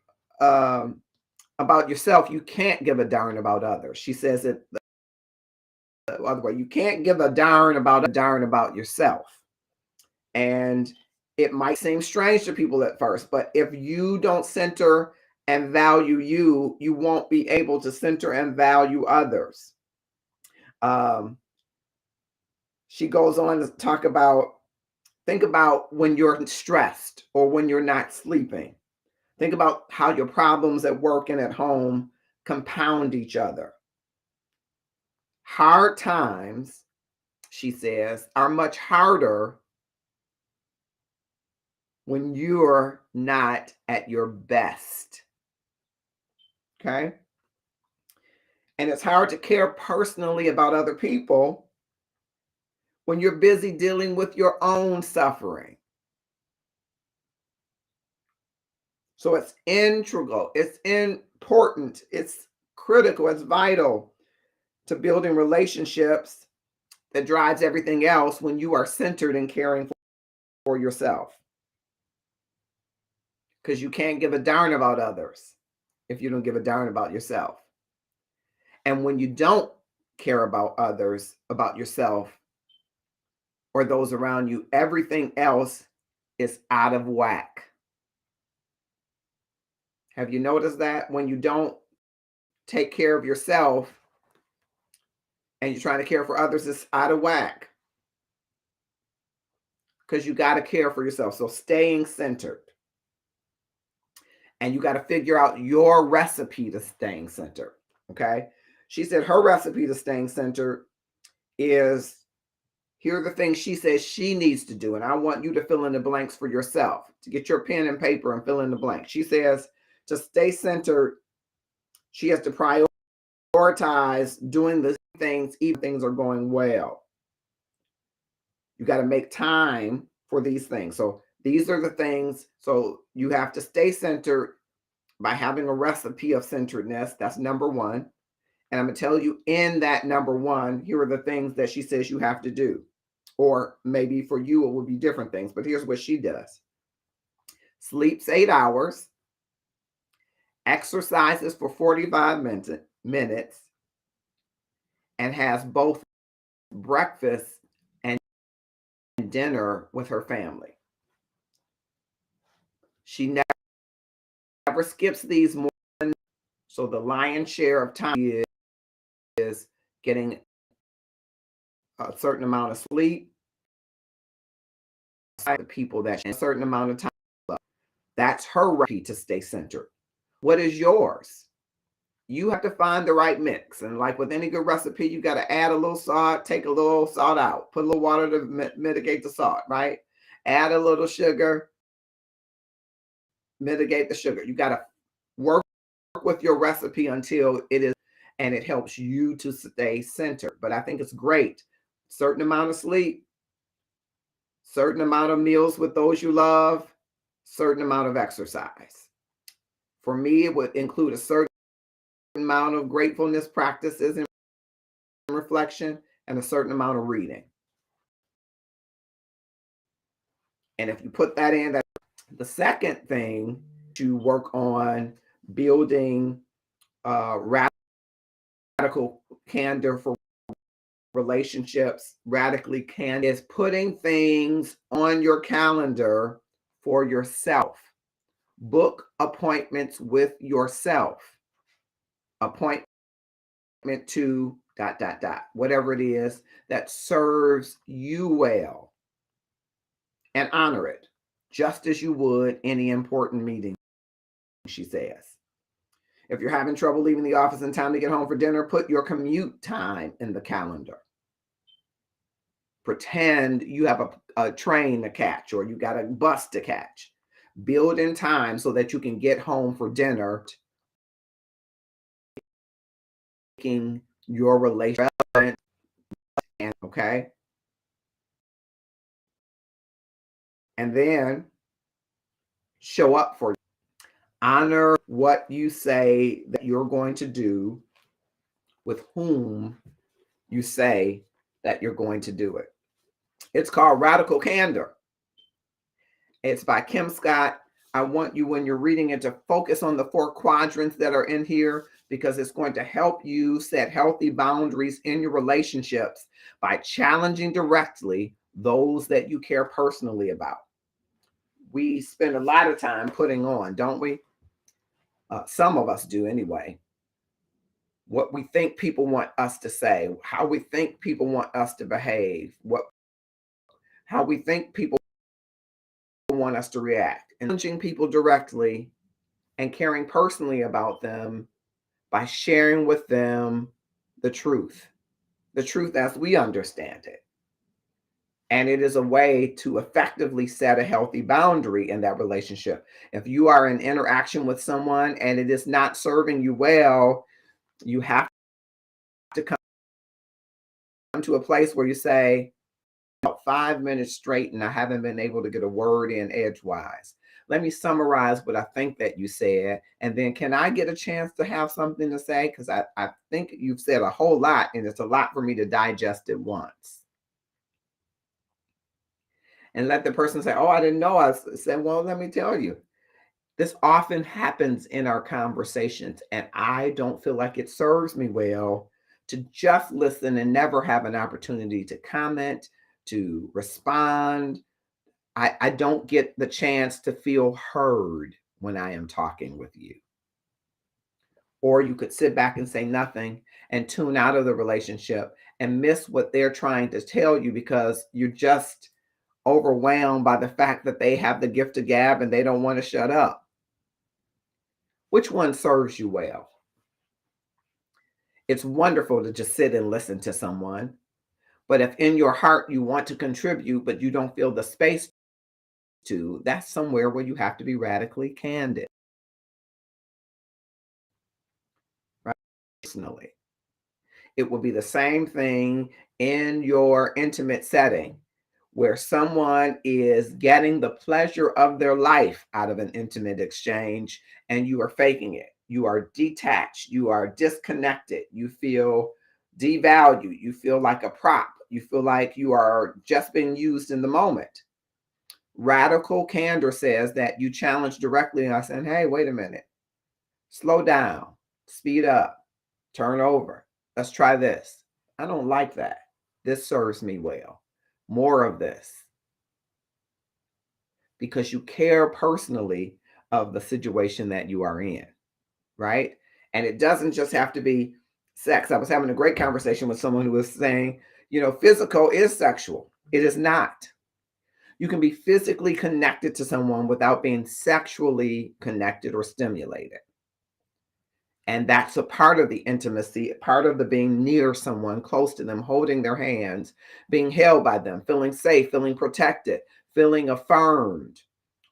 about yourself, you can't give a darn about others. She says it the other way. You can't give a darn about yourself. And it might seem strange to people at first, but if you don't center and value you, you won't be able to center and value others. She goes on to talk about, think about when you're stressed or when you're not sleeping. Think about how your problems at work and at home compound each other. Hard times, she says, are much harder when you're not at your best. Okay? And it's hard to care personally about other people when you're busy dealing with your own suffering. So it's integral, it's important, it's critical, it's vital to building relationships that drives everything else when you are centered and caring for yourself. Because you can't give a darn about others if you don't give a darn about yourself. And when you don't care about others, about yourself, or those around you, everything else is out of whack. Have you noticed that when you don't take care of yourself and you're trying to care for others, it's out of whack? Because you got to care for yourself. So staying centered. And you got to figure out your recipe to staying centered. Okay. She said her recipe to staying centered is, here are the things she says she needs to do. And I want you to fill in the blanks for yourself, to get your pen and paper and fill in the blank. She says to stay centered, she has to prioritize doing the things, even things are going well. You got to make time for these things. So these are the things. So you have to stay centered by having a recipe of centeredness. That's number one. And I'm going to tell you in that number one, here are the things that she says you have to do. Or maybe for you, it would be different things. But here's what she does. Sleeps 8 hours, exercises for 45 minutes, and has both breakfast and dinner with her family. She never skips these mornings. So the lion's share of time is getting a certain amount of sleep, the people that a certain amount of time. That's her recipe to stay centered. What is yours? You have to find the right mix. And like with any good recipe, you got to add a little salt, take a little salt out, put a little water to mitigate the salt, right? Add a little sugar, mitigate the sugar. You got to work with your recipe until it is, and it helps you to stay centered. But I think it's great. Certain amount of sleep, certain amount of meals with those you love, certain amount of exercise. For me, it would include a certain amount of gratefulness practices and reflection, and a certain amount of reading. And if you put that in, that the second thing to work on building radical candor for relationships, radically candid, is putting things on your calendar for yourself. Book appointments with yourself. Appointment to ... whatever it is that serves you well, and honor it just as you would any important meeting, she says. If you're having trouble leaving the office in time to get home for dinner, put your commute time in the calendar. Pretend you have a train to catch, or you got a bus to catch. Build in time so that you can get home for dinner, making your relationship relevant. Okay. And then show up for it. Honor what you say that you're going to do with whom you say that you're going to do it. It's called Radical Candor. It's by Kim Scott. I want you, when you're reading it, to focus on the 4 quadrants that are in here, because it's going to help you set healthy boundaries in your relationships by challenging directly those that you care personally about. We spend a lot of time putting on, don't we? Some of us do anyway. What we think people want us to say, how we think people want us to behave, how we think people want us to react, and challenging people directly and caring personally about them by sharing with them the truth as we understand it. And it is a way to effectively set a healthy boundary in that relationship. If you are in interaction with someone and it is not serving you well, you have to come to a place where you say, about 5 minutes straight and I haven't been able to get a word in edgewise. Let me summarize what I think that you said. And then can I get a chance to have something to say? Because I think you've said a whole lot and it's a lot for me to digest at once. And let the person say, oh, I didn't know. I said, well, let me tell you. This often happens in our conversations, and I don't feel like it serves me well to just listen and never have an opportunity to comment, to respond. I don't get the chance to feel heard when I am talking with you. Or you could sit back and say nothing and tune out of the relationship and miss what they're trying to tell you because you're just overwhelmed by the fact that they have the gift of gab and they don't want to shut up. Which one serves you well? It's wonderful to just sit and listen to someone. But if in your heart you want to contribute, but you don't feel the space to, that's somewhere where you have to be radically candid, right? Personally, it will be the same thing in your intimate setting where someone is getting the pleasure of their life out of an intimate exchange and you are faking it. You are detached, you are disconnected, you feel devalued, you feel like a prop, you feel like you are just being used in the moment. Radical candor says that you challenge directly and I said, hey, wait a minute, slow down, speed up, turn over. Let's try this. I don't like that. This serves me well. More of this. Because you care personally of the situation that you are in, right? And it doesn't just have to be sex. I was having a great conversation with someone who was saying, physical is sexual. It is not. You can be physically connected to someone without being sexually connected or stimulated. And that's a part of the intimacy, part of the being near someone, close to them, holding their hands, being held by them, feeling safe, feeling protected, feeling affirmed.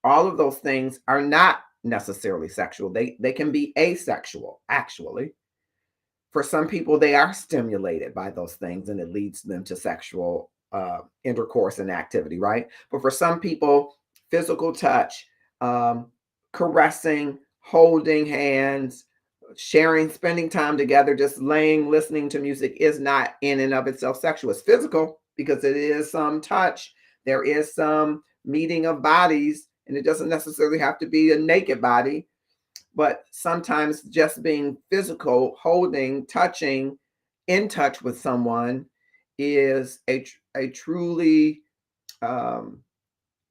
All of those things are not necessarily sexual. They can be asexual, actually. For some people, they are stimulated by those things and it leads them to sexual intercourse and activity, right? But for some people, physical touch, caressing, holding hands, sharing, spending time together, just laying, listening to music is not in and of itself sexual. It's physical because it is some touch. There is some meeting of bodies, and it doesn't necessarily have to be a naked body, but sometimes just being physical, holding, touching, in touch with someone is a truly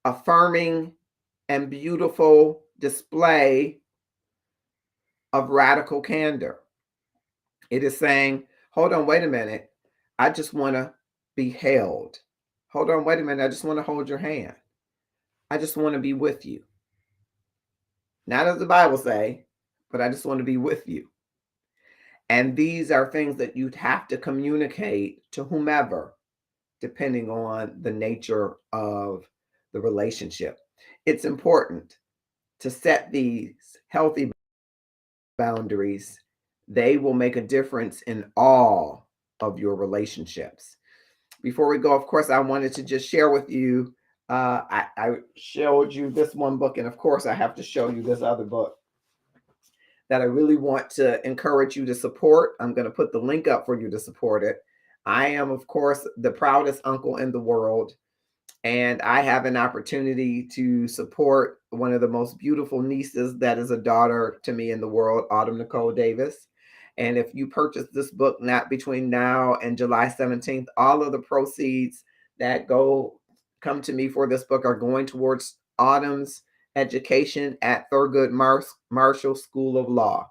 affirming and beautiful display of radical candor. It is saying, hold on, wait a minute. I just want to be held. Hold on, wait a minute. I just want to hold your hand. I just want to be with you. Not as the Bible say, but I just want to be with you. And these are things that you'd have to communicate to whomever, depending on the nature of the relationship. It's important to set these healthy boundaries. They will make a difference in all of your relationships. Before we go, of course, I wanted to just share with you, I showed you this one book, and of course, I have to show you this other book that I really want to encourage you to support. I'm going to put the link up for you to support it. I am, of course, the proudest uncle in the world, and I have an opportunity to support one of the most beautiful nieces that is a daughter to me in the world, Autumn Nicole Davis. And if you purchase this book not between now and July 17th, all of the proceeds that come to me for this book are going towards Autumn's education at Thurgood Marshall School of Law.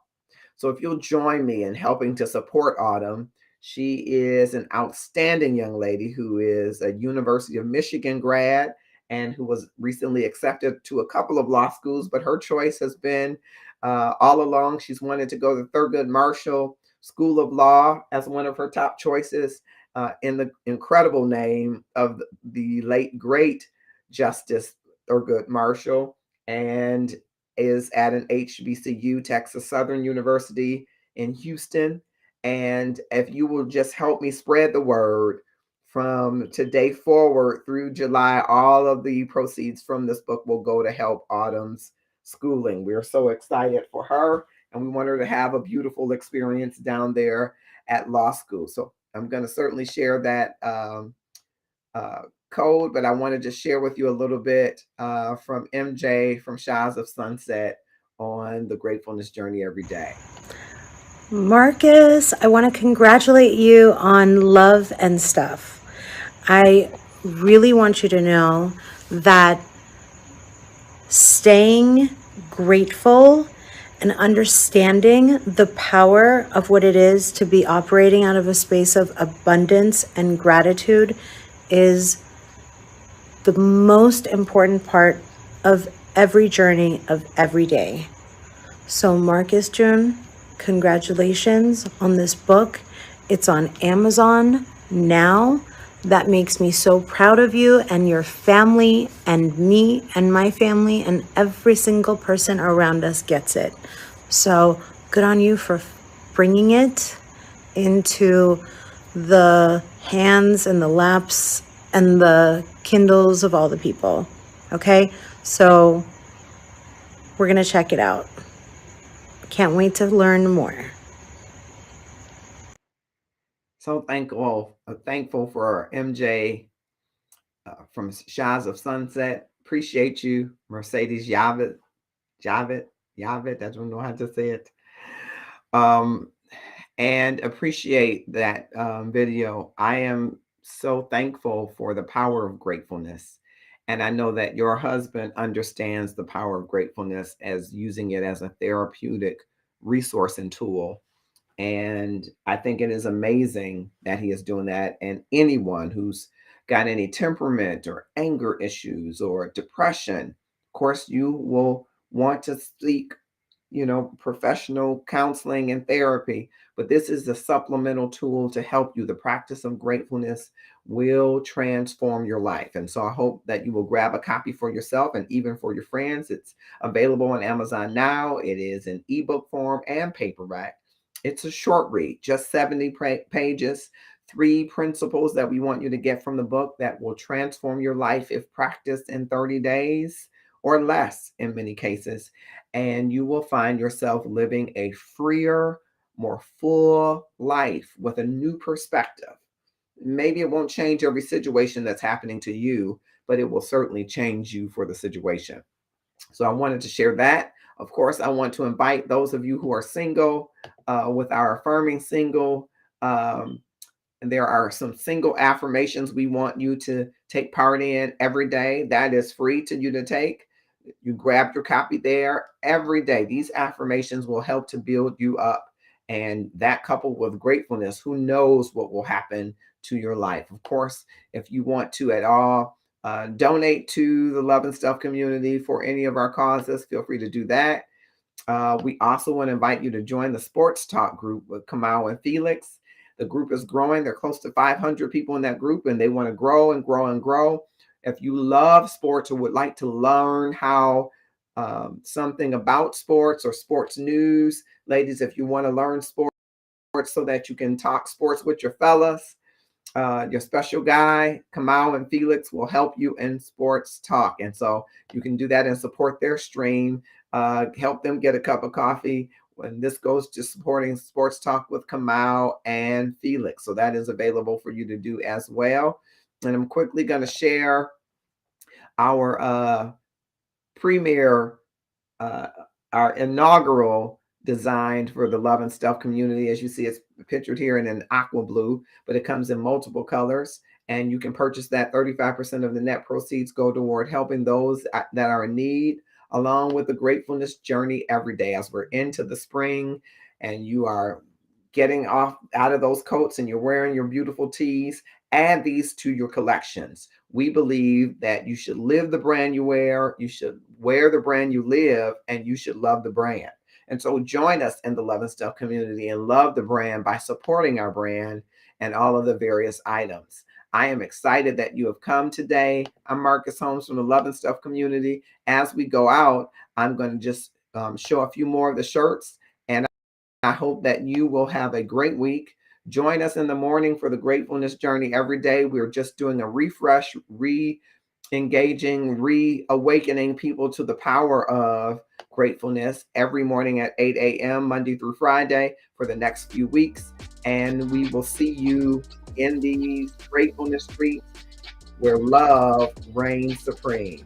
So if you'll join me in helping to support Autumn, she is an outstanding young lady who is a University of Michigan grad and who was recently accepted to a couple of law schools, but her choice has been all along, she's wanted to go to Thurgood Marshall School of Law as one of her top choices in the incredible name of the late, great Justice Thurgood Marshall, and is at an HBCU, Texas Southern University in Houston. And if you will just help me spread the word from today forward through July, all of the proceeds from this book will go to help Autumn's schooling. We're so excited for her, and we want her to have a beautiful experience down there at law school. So I'm going to certainly share that code, but I want to just share with you a little bit from MJ from Shires of Sunset on the gratefulness journey every day. Marcus, I want to congratulate you on Love and Stuff. I really want you to know that staying grateful and understanding the power of what it is to be operating out of a space of abundance and gratitude is the most important part of every journey of every day. So, Marcus June, congratulations on this book. It's on Amazon now. That makes me so proud of you and your family and me and my family, and every single person around us gets it. So, good on you for bringing it into the hands and the laps and the Kindles of all the people. Okay? So, we're going to check it out. Can't wait to learn more. So thankful for MJ from Shies of Sunset. Appreciate you, Mercedes Yavet. I don't know how to say it. And appreciate that video. I am so thankful for the power of gratefulness. And I know that your husband understands the power of gratefulness as using it as a therapeutic resource and tool. And I think it is amazing that he is doing that. And anyone who's got any temperament or anger issues or depression, of course, you will want to seek, professional counseling and therapy. But this is a supplemental tool to help you. The practice of gratefulness will transform your life. And so I hope that you will grab a copy for yourself and even for your friends. It's available on Amazon now. It is in ebook form and paperback. It's a short read, just 70 pages, 3 principles that we want you to get from the book that will transform your life if practiced in 30 days or less in many cases. And you will find yourself living a freer, more full life with a new perspective. Maybe it won't change every situation that's happening to you, but it will certainly change you for the situation. So I wanted to share that. Of course, I want to invite those of you who are single with our Affirming Single. And there are some single affirmations we want you to take part in every day. That is free to you to take. You grab your copy there every day. These affirmations will help to build you up. And that coupled with gratefulness, who knows what will happen to your life. Of course, if you want to at all donate to the Love and Stuff community for any of our causes, feel free to do that. We also want to invite you to join the Sports Talk group with Kamau and Felix. The group is growing. There are close to 500 people in that group, and they want to grow and grow and grow. If you love sports or would like to learn how something about sports or sports news, ladies, if you want to learn sports so that you can talk sports with your fellas, your special guy, Kamau and Felix, will help you in sports talk. And so you can do that and support their stream, help them get a cup of coffee. And this goes to supporting Sports Talk with Kamau and Felix. So that is available for you to do as well. And I'm quickly going to share our premier, our inaugural design for the Love and Stuff community. As you see, it's pictured here in an aqua blue, but it comes in multiple colors. And you can purchase that. 35% of the net proceeds go toward helping those that are in need, along with the gratefulness journey every day as we're into the spring and you are getting off out of those coats and you're wearing your beautiful tees. Add these to your collections. We believe that you should live the brand you wear, you should wear the brand you live, and you should love the brand. And so join us in the Love and Stuff community and love the brand by supporting our brand and all of the various items. I am excited that you have come today. I'm Marcus Holmes from the Love and Stuff community. As we go out, I'm going to just show a few more of the shirts, and I hope that you will have a great week. Join us in the morning for the gratefulness journey every day. We're just doing a refresh, re-engaging, reawakening people to the power of gratefulness every morning at 8 a.m. Monday through Friday for the next few weeks. And we will see you in these gratefulness streets where love reigns supreme.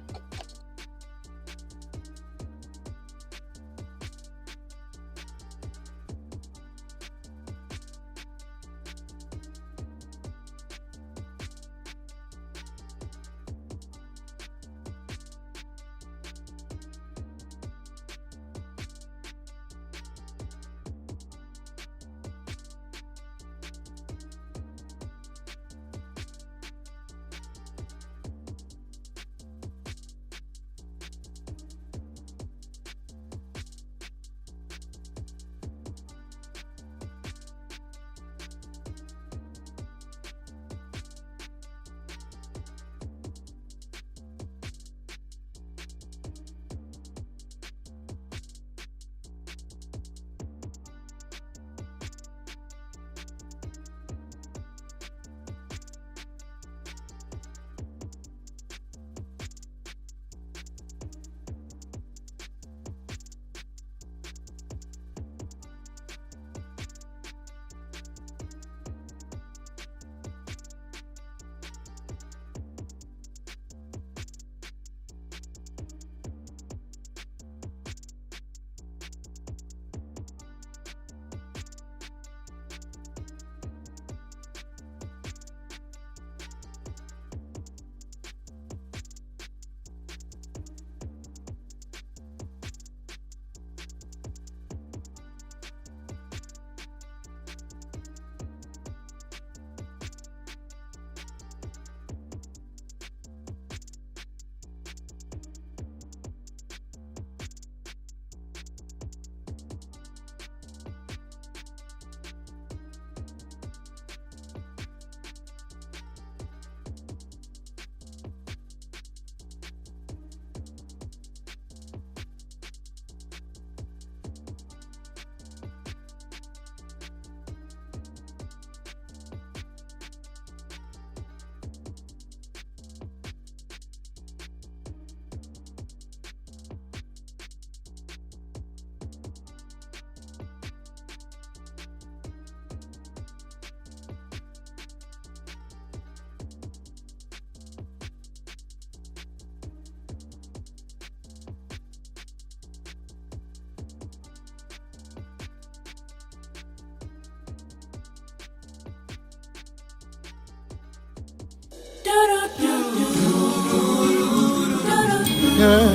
Yeah,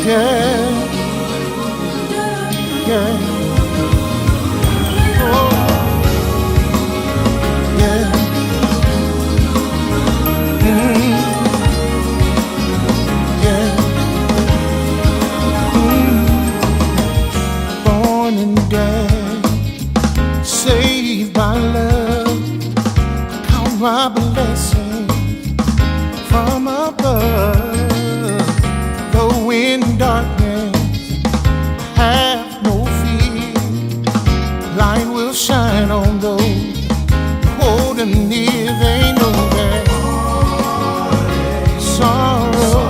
yeah, yeah. Oh, yeah. Yeah. Born and dead, saved by love, count my blessings from above. Though in darkness, have no fear. Light will shine on those holding near. They know that sorrow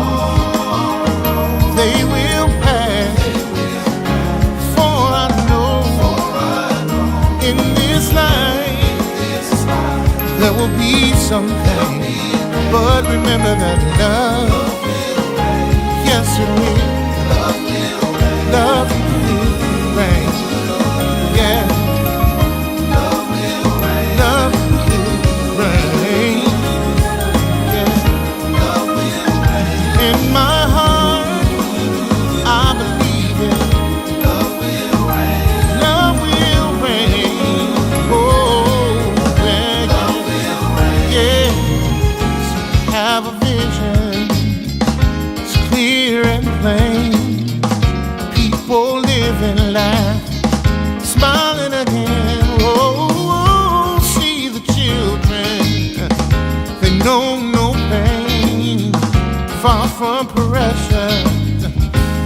they will pass. For I know in this life there will be something. But remember that love, yes it will. Love will reign. Yeah. Love will reign. Yeah. In my heart, I believe it. Love will reign. Oh, yeah. Yeah. Have a vision. It's clear and plain. People living life, smiling again. Oh, see the children. They know no pain. Far from pressure,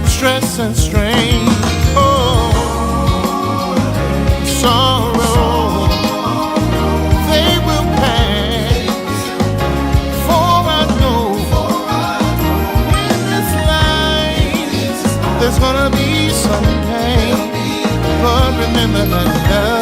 stress and strain. Oh, sorrow, they will pass. For I know in this life there's gonna be some pain. But remember that love